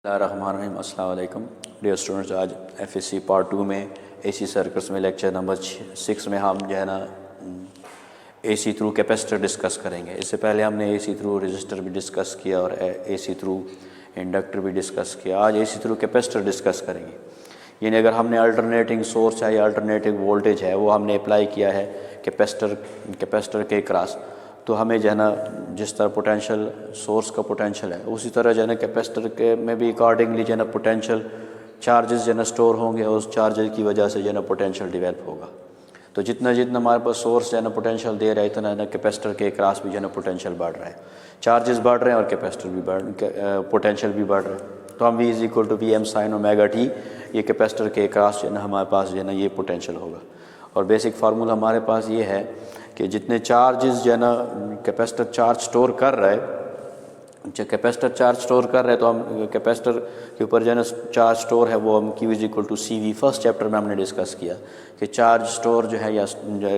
बिस्मिल्लाहिर्रहमानिर्रहीम। अस्सलाम वालेकुम डियर स्टूडेंट्स। आज एफएससी पार्ट 2 में एसी सर्किट्स में लेक्चर नंबर 6 में हम जो है ना एसी थ्रू कैपेसिटर डिस्कस करेंगे। इससे पहले हमने एसी थ्रू रजिस्टर भी डिस्कस किया और एसी थ्रू इंडक्टर भी डिस्कस किया। आज एसी थ्रू कैपेसिटर डिस्कस करेंगे। यानी अगर हमने अल्टरनेटिंग सोर्स है या अल्टरनेटिंग वोल्टेज है वो हमने अप्लाई किया है कैपेसिटर के क्रॉस, तो हमें जो है ना जिस तरह पोटेंशियल सोर्स का पोटेंशियल है उसी तरह जो है ना कैपेसिटर के में भी अकॉर्डिंगली जो है ना पोटेंशियल चार्जेस जो है ना स्टोर होंगे और उस चार्जेस की वजह से जो है ना पोटेंशियल डेवलप होगा। तो जितना जितना हमारे पास सोर्स जो है ना पोटेंशियल दे रहा है इतना ना कैपेसिटर के क्रॉस भी जो है ना पोटेंशियल बढ़ रहा है, चार्जेस बढ़ रहे हैं और कैपेसिटर भी पोटेंशियल भी बढ़ रहा है। तो हम V equal to V M sine omega T, ये कैपेसिटर के क्रॉस जो है ना हमारे पास जो है ना ये पोटेंशियल होगा। और बेसिक फार्मूला हमारे पास ये है कि जितने चार्जेस जो है ना कैपेसिटर चार्ज स्टोर कर रहा है, जब कैपेसिटर चार्ज स्टोर कर रहे हैं तो हम कैपेसिटर के ऊपर जो है ना चार्ज स्टोर है वो हम Q is equal to C V first chapter में हमने डिस्कस किया कि चार्ज स्टोर जो है या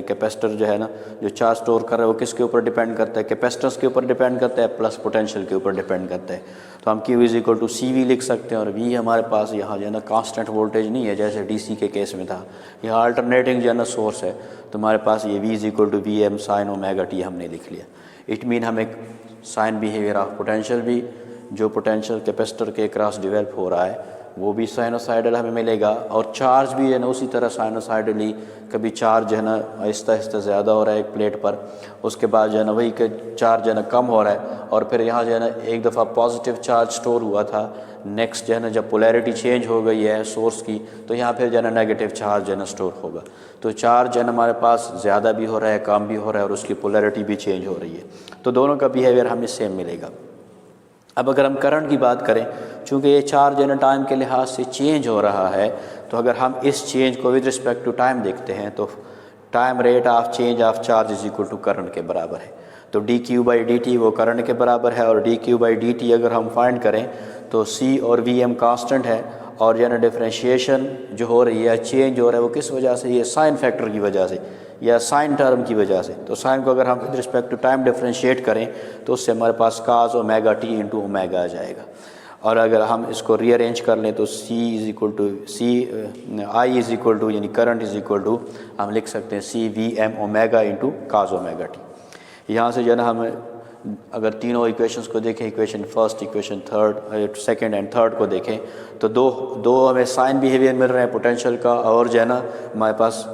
कैपेसिटर जो है ना जो चार्ज स्टोर कर रहा है वो किसके ऊपर डिपेंड करता है, कैपेसिटर्स के ऊपर डिपेंड करता है प्लस पोटेंशियल के ऊपर डिपेंड करता है। तो हम Q is equal to C V लिख सकते हैं और V हमारे पास यहाँ जो है ना कांस्टेंट वोल्टेज नहीं है जैसे DC के केस में था, यहाँ अल्टरनेटिंग जो है ना सोर्स है तो हमारे पास ये V is equal to V M sine omega T हमने लिख लिया। इट मीन हमें साइन बिहेवियर ऑफ पोटेंशियल भी जो पोटेंशियल कैपेसिटर के क्रॉस डेवलप हो रहा है वो भी साइनोसाइडल हमें मिलेगा और चार्ज भी है ना उसी तरह साइनोसाइडली कभी चार्ज है ना आहिस्ता आहिस्ता ज़्यादा हो रहा है एक प्लेट पर, उसके बाद जो है ना वही के चार्ज जो है ना कम हो रहा है और फिर यहाँ जो है ना एक दफ़ा पॉजिटिव चार्ज स्टोर हुआ था, नेक्स्ट जो है ना जब पोलैरिटी चेंज हो गई है सोर्स की तो यहाँ फिर जो है ना नेगेटिव चार्ज जो है ना स्टोर होगा। तो चार्ज जो है ना हमारे पास ज़्यादा भी हो रहा है कम भी हो रहा है और उसकी पोलैरिटी भी चेंज हो रही है, तो दोनों का बिहेवियर हमें सेम मिलेगा। अब अगर हम करंट की बात करें, चूँकि ये चार्ज है ना टाइम के लिहाज से चेंज हो रहा है, तो अगर हम इस चेंज को विद रिस्पेक्ट टू टाइम देखते हैं तो time rate of change of charge is equal to current के बराबर है। तो dq बाई dt वो करंट के बराबर है और dq बाई dt अगर हम फाइंड करें तो C और Vm कांस्टेंट है और यानी डिफरेंशिएशन जो हो रही है चेंज हो रहा है वो किस वजह से, ये साइन फैक्टर की वजह से या साइन टर्म की वजह से। तो साइन को अगर हम with respect to time differentiate करें तो उससे हमारे पास cos omega T into omega आ जाएगा। और अगर हम इसको रीअरेंज कर लें तो C is equal to I is equal to यानी करंट इज़ इक्वल टू हम लिख सकते हैं C V M omega into cos omega t. यहाँ से जो है ना हम अगर तीनों इक्वेशंस को देखें, equation first, equation third, second and third को देखें तो दो हमें साइन बिहेवियर मिल रहे हैं पोटेंशियल का और जो है ना हमारे पास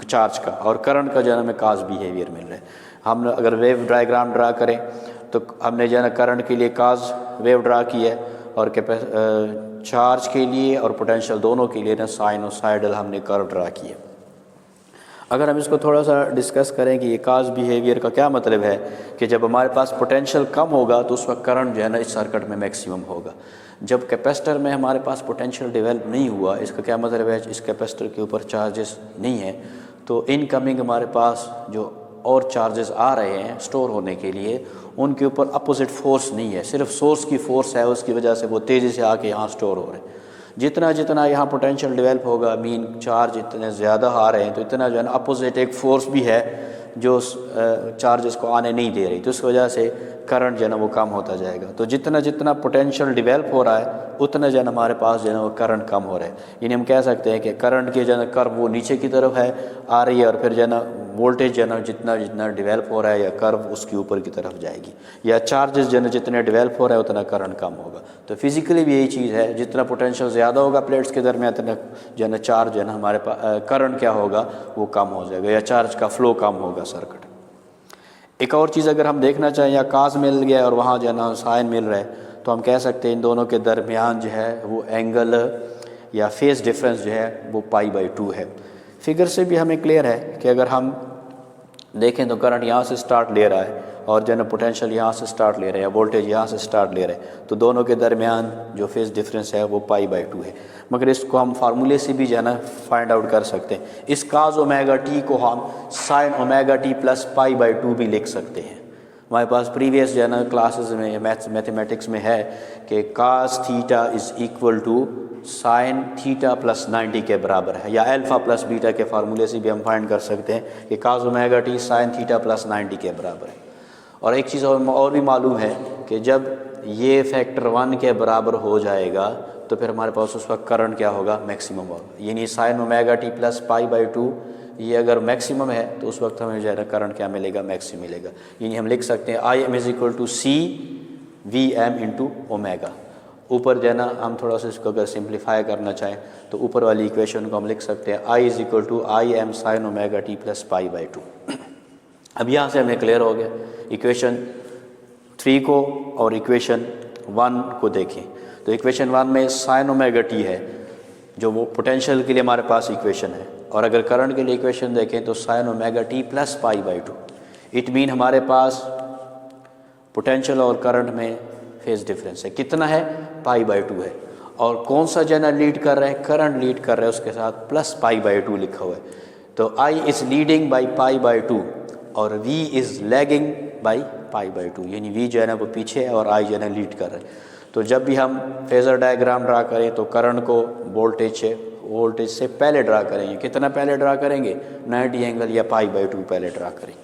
चार्ज का, और करंट का जो है ना हमें काज बिहेवियर मिल रहा है। हम अगर वेव डायग्राम ड्रा करें तो हमने जो है ना करंट के लिए काज वेव ड्रा की है और चार्ज के लिए और पोटेंशियल दोनों के लिए ना साइनोसाइडल हमने कर्व ड्रा किया। अगर हम इसको थोड़ा सा डिस्कस करें कि ये काज बिहेवियर का क्या मतलब है कि जब हमारे पास पोटेंशियल कम होगा तो उस वक्त करंट जो है ना इस सर्किट में मैक्सिमम होगा। जब कैपेसिटर में हमारे पास पोटेंशियल डेवलप नहीं हुआ, इसका क्या मतलब है, इस कैपेसिटर के ऊपर चार्जेस नहीं है तो इनकमिंग हमारे पास जो और चार्जेस आ रहे हैं स्टोर होने के लिए उनके ऊपर अपोजिट फोर्स नहीं है, सिर्फ सोर्स की फोर्स है, उसकी वजह से वो तेज़ी से आके यहाँ स्टोर हो रहे हैं। जितना जितना यहाँ पोटेंशियल डेवलप होगा मीन चार्ज इतने ज़्यादा आ रहे हैं तो इतना जो है ना अपोजिट एक फोर्स भी है जो चार्जेस को आने नहीं दे रही, तो इस वजह से करंट जो है ना वो कम होता जाएगा। तो जितना जितना पोटेंशियल डेवलप हो रहा है उतना जो है ना हमारे पास जो है ना वो करंट कम हो रहा है। यानी हम कह सकते हैं कि करंट की जो है ना कर्व वो नीचे की तरफ है आ रही है और फिर जो है ना वोल्टेज जो है ना जितना जितना डेवलप हो रहा है या कर्व उसकी ऊपर की तरफ जाएगी, या चार्जेस जो है ना जितने डेवलप हो रहा है उतना करंट कम होगा। तो फिजिकली भी यही चीज़ है, जितना पोटेंशियल ज़्यादा होगा प्लेट्स के दरमियान उतना जो है ना चार्ज जो है ना हमारे पास करंट क्या होगा वो कम हो जाएगा या चार्ज का फ्लो कम होगा सर्किट। एक और चीज़ अगर हम देखना चाहें, या काज मिल गया और वहाँ जो है ना साइन मिल रहा है तो हम कह सकते हैं इन दोनों के दरमियान जो है वो एंगल या फेस डिफरेंस जो है वो π/2 है। फिगर से भी हमें क्लियर है कि अगर हम देखें तो करंट यहाँ से स्टार्ट ले रहा है और जो है ना पोटेंशियल यहाँ से स्टार्ट ले रहा है या वोल्टेज यहाँ से स्टार्ट ले रहा है, तो दोनों के दरमियान जो फेस डिफरेंस है वो π/2 है। मगर इसको हम फार्मूले से भी जो है ना फाइंड आउट कर सकते हैं। इस काज ओमेगा टी को हम साइन ओमेगा टी प्लस π/2 भी लिख सकते हैं। हमारे पास प्रीवियस जो है ना क्लासेस में मैथमेटिक्स में है कि cos theta is equal to sine theta plus 90 के बराबर है, या अल्फ़ा प्लस बीटा के फार्मूले से भी हम फाइंड कर सकते हैं कि cos omega T sine theta plus 90 के बराबर है। और एक चीज़ और भी मालूम है कि जब ये फैक्टर 1 के बराबर हो जाएगा तो फिर हमारे पास उस वक्त करंट क्या होगा, मैक्सिमम होगा। यानी sign omega t plus pi by 2 ये अगर मैक्सिमम है तो उस वक्त हमें जो है करंट क्या मिलेगा, मैक्सिमम मिलेगा। यानी हम लिख सकते हैं I M is equal to C V M into omega. ऊपर जो है ना हम थोड़ा सा इसको अगर सिंप्लीफाई करना चाहें तो ऊपर वाली इक्वेशन को हम लिख सकते हैं I is equal to I M sine omega t plus pi by 2। अब यहाँ से हमें क्लियर हो गया। इक्वेशन 3 को और इक्वेशन 1 को देखें तो इक्वेशन 1 में साइन ओमेगा टी है जो वो पोटेंशियल के लिए हमारे पास इक्वेशन है, और अगर करंट के लिए इक्वेशन देखें तो sign omega t plus pi by 2। It mean हमारे पास पोटेंशियल और करंट में फेज डिफरेंस है, कितना है, पाई बाई 2 है। और कौन सा जो है ना लीड कर रहा है, करंट लीड कर रहा है, उसके साथ प्लस पाई बाई 2 लिखा हुआ है। तो I is leading by pi by 2 और V is lagging by pi by 2, यानी वी जो है ना वो पीछे है और आई जो है ना लीड कर रहे हैं। तो जब भी हम फेजर डायग्राम ड्रा करें तो करंट को वोल्टेज से पहले ड्रा करेंगे। कितना पहले ड्रा करेंगे, 90 एंगल या पाई बाई 2 पहले ड्रा करेंगे।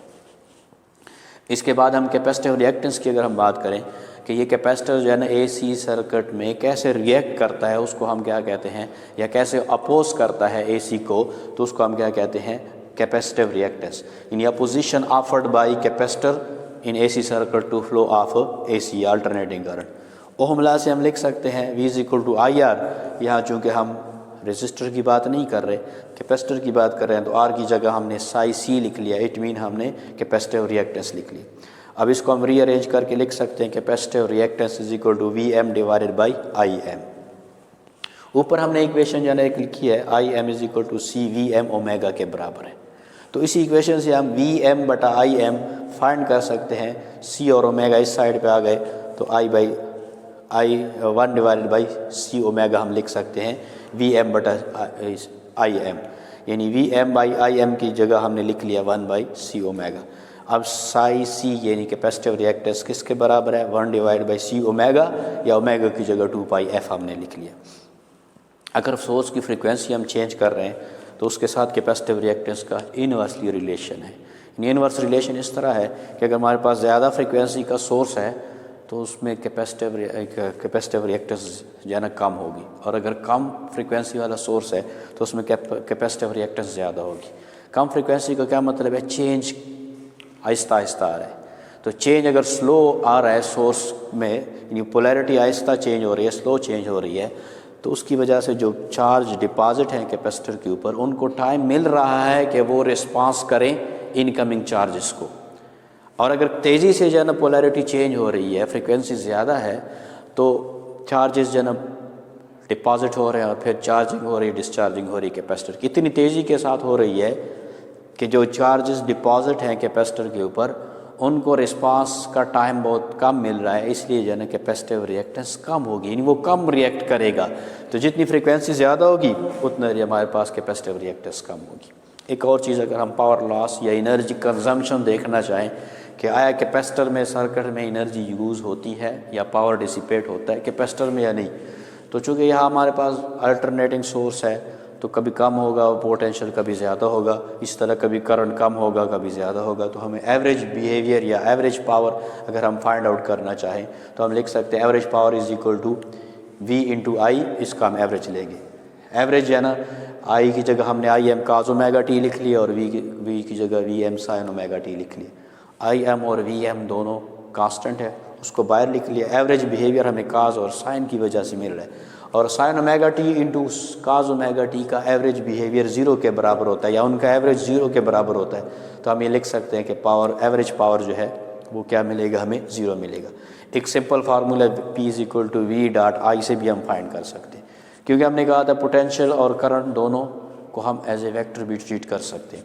इसके बाद हम कैपेसिटिव रिएक्टेंस की अगर हम बात करें कि ये कैपेसिटर जो है ना एसी सर्किट में कैसे रिएक्ट करता है, उसको हम क्या कहते हैं, या कैसे अपोज करता है एसी को, तो उसको हम क्या कहते हैं, capacitive reactance. In opposition offered by capacitor in AC circuit to flow of AC alternating current. Ohm law से हम लिख सकते हैं V is equal to I R. यहाँ चूँकि हम रेजिस्टर की बात नहीं कर रहे, कैपेसिटर की बात कर रहे हैं, तो R की जगह हमने साई C लिख लिया। इट मीन हमने कैपेसिटिव रिएक्टेंस लिख ली। अब इसको हम रीअरेंज करके लिख सकते हैं capacitive reactance is equal to V M divided by I M. ऊपर हमने इक्वेशन जो है एक लिखी है I M is equal to C V M omega के बराबर है। तो इसी इक्वेशन से हम वी एम बटा आई एम फाइंड कर सकते हैं। सी और ओमेगा इस साइड पे आ गए तो I by I 1 divided by C omega हम लिख सकते हैं वी एम बटा आई एम, यानी V M by I M की जगह हमने लिख लिया 1 बाई सी ओमेगा। अब साई सी यानी कैपेसिटिव रिएक्टेंस किसके बराबर है, 1 डिवाइड बाई सी ओमेगा, या ओमेगा की जगह 2 पाई एफ हमने लिख लिया। अगर सोर्स की फ्रीक्वेंसी हम चेंज कर रहे हैं तो उसके साथ कैपेसिटिव रिएक्टेंस का इनवर्सली रिलेशन है। इनवर्स रिलेशन इस तरह है कि अगर हमारे पास ज़्यादा फ्रीक्वेंसी का सोर्स है तो उसमें कैपेसिटिव रिएक्टेंस जो है ना कम होगी, और अगर कम फ्रीक्वेंसी वाला सोर्स है तो उसमें कैपेसिटिव रिएक्टेंस ज़्यादा होगी। कम फ्रीक्वेंसी का क्या मतलब है, चेंज आहिस्ता आहिस्ता आ रहा है। तो चेंज अगर स्लो आ रहा है सोर्स में, यानी पोलैरिटी आहिस्ता चेंज हो रही है, स्लो चेंज हो रही है, तो उसकी वजह से जो चार्ज डिपॉजिट हैं कैपेसिटर के ऊपर, उनको टाइम मिल रहा है कि वो रिस्पांस करें इनकमिंग चार्जेस को। और अगर तेज़ी से जो है ना पोलैरिटी चेंज हो रही है, फ्रीक्वेंसी ज़्यादा है, तो चार्जेस जो है ना डिपॉजिट हो रहे हैं और फिर चार्जिंग हो रही है, डिस्चार्जिंग हो रही है कैपेसिटर की इतनी तेज़ी के साथ हो रही है कि जो चार्जेस डिपॉजिट हैं कैपेसिटर के ऊपर, उनको रिस्पांस का टाइम बहुत कम मिल रहा है, इसलिए जो है ना कैपेसिटिव रिएक्टेंस कम होगी, यानी वो कम रिएक्ट करेगा। तो जितनी फ्रीक्वेंसी ज़्यादा होगी उतना हमारे पास कैपेसिटिव रिएक्टेंस कम होगी। एक और चीज़, अगर हम पावर लॉस या एनर्जी कंजम्पशन देखना चाहें कि आया कैपेसिटर में सर्किट में एनर्जी यूज़ होती है या पावर डिसिपेट होता है कैपेसिटर में या नहीं, तो चूँकि यहाँ हमारे पास अल्टरनेटिंग सोर्स है तो कभी कम होगा पोटेंशियल, कभी ज़्यादा होगा, इस तरह कभी करंट कम होगा, कभी ज़्यादा होगा। तो हमें एवरेज बिहेवियर या एवरेज पावर अगर हम फाइंड आउट करना चाहें तो हम लिख सकते हैं average power is equal to V into I, इसका हम एवरेज लेंगे। एवरेज है ना, आई की जगह हमने I M cos omega T लिख लिया और वी की जगह V M sine omega T लिख लिया। आई एम और वी एम दोनों कांस्टेंट है, उसको बाहर लिख लिया। एवरेज बिहेवियर हमें काज और साइन की वजह से मिल रहा है, और sign omega T into cos omega T का एवरेज बिहेवियर 0 के बराबर होता है, या उनका एवरेज 0 के बराबर होता है। तो हम ये लिख सकते हैं कि पावर, एवरेज पावर जो है वो क्या मिलेगा, हमें 0 मिलेगा। एक simple formula P is equal to V dot I से भी हम फाइंड कर सकते हैं, क्योंकि हमने कहा था पोटेंशियल और करंट दोनों को हम एज ए वेक्टर भी ट्रीट कर सकते हैं,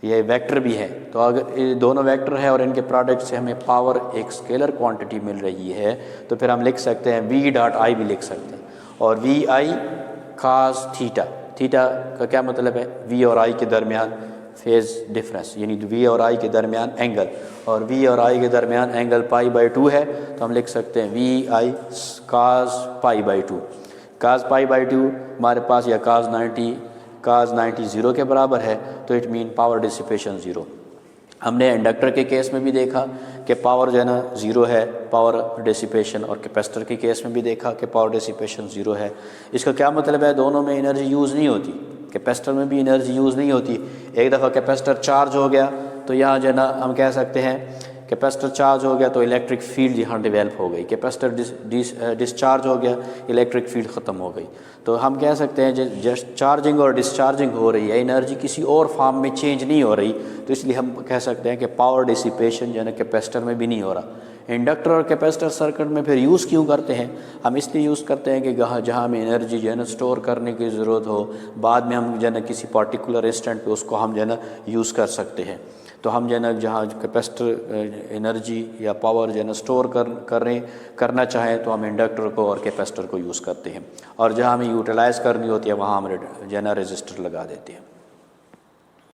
ये वेक्टर भी है। तो अगर ये दोनों वेक्टर है और इनके प्रोडक्ट से हमें पावर एक स्केलर क्वांटिटी मिल रही है, तो फिर हम लिख सकते हैं वी डॉट आई भी लिख सकते हैं। और V I cos theta, theta का क्या मतलब है, वी और आई के दरमियान फेज डिफरेंस, यानी वी और आई के दरमियान एंगल, और वी और आई के दरमियान एंगल पाई बाई 2 है, तो हम लिख सकते हैं V I cos pi by 2। Cos pi by 2 हमारे पास, या काज 90 0 के बराबर है, तो इट मीन पावर डिसिपेशन 0। हमने इंडक्टर के केस में भी देखा कि पावर जो है ना ज़ीरो है, पावर डिसिपेशन, और कैपेसिटर के केस में भी देखा कि पावर डिसिपेशन ज़ीरो है। इसका क्या मतलब है? दोनों में एनर्जी यूज़ नहीं होती, कैपेसिटर में भी एनर्जी यूज़ नहीं होती। एक दफ़ा कैपेसिटर चार्ज हो गया तो यहाँ जो है ना हम कह सकते हैं कैपेसिटर चार्ज हो गया तो इलेक्ट्रिक फील्ड यहाँ डेवलप हो गई, कैपेसिटर डिस्चार्ज हो गया, इलेक्ट्रिक फील्ड ख़त्म हो गई। तो हम कह सकते हैं जस्ट चार्जिंग और डिस्चार्जिंग हो रही है, एनर्जी किसी और फॉर्म में चेंज नहीं हो रही, तो इसलिए हम कह सकते हैं कि पावर डिसिपेशन जो है ना कैपेसिटर में भी नहीं हो रहा। इंडक्टर और कैपेसिटर सर्किट में फिर यूज़ क्यों करते हैं? हम इसलिए यूज़ करते हैं कि जहाँ हमें एनर्जी जो है ना स्टोर करने की ज़रूरत हो, बाद में हम जो है ना किसी पर्टिकुलर इंस्टेंट पे उसको हम जो है ना यूज़ कर सकते हैं। तो हम जो है ना जहाँ कैपेसिटर एनर्जी या पावर जो है ना स्टोर करना चाहें तो हम इंडक्टर को और कैपेसिटर को यूज़ करते हैं, और जहाँ हमें यूटिलाइज़ करनी होती है वहाँ हम जो है ना रेजिस्टर लगा देते हैं।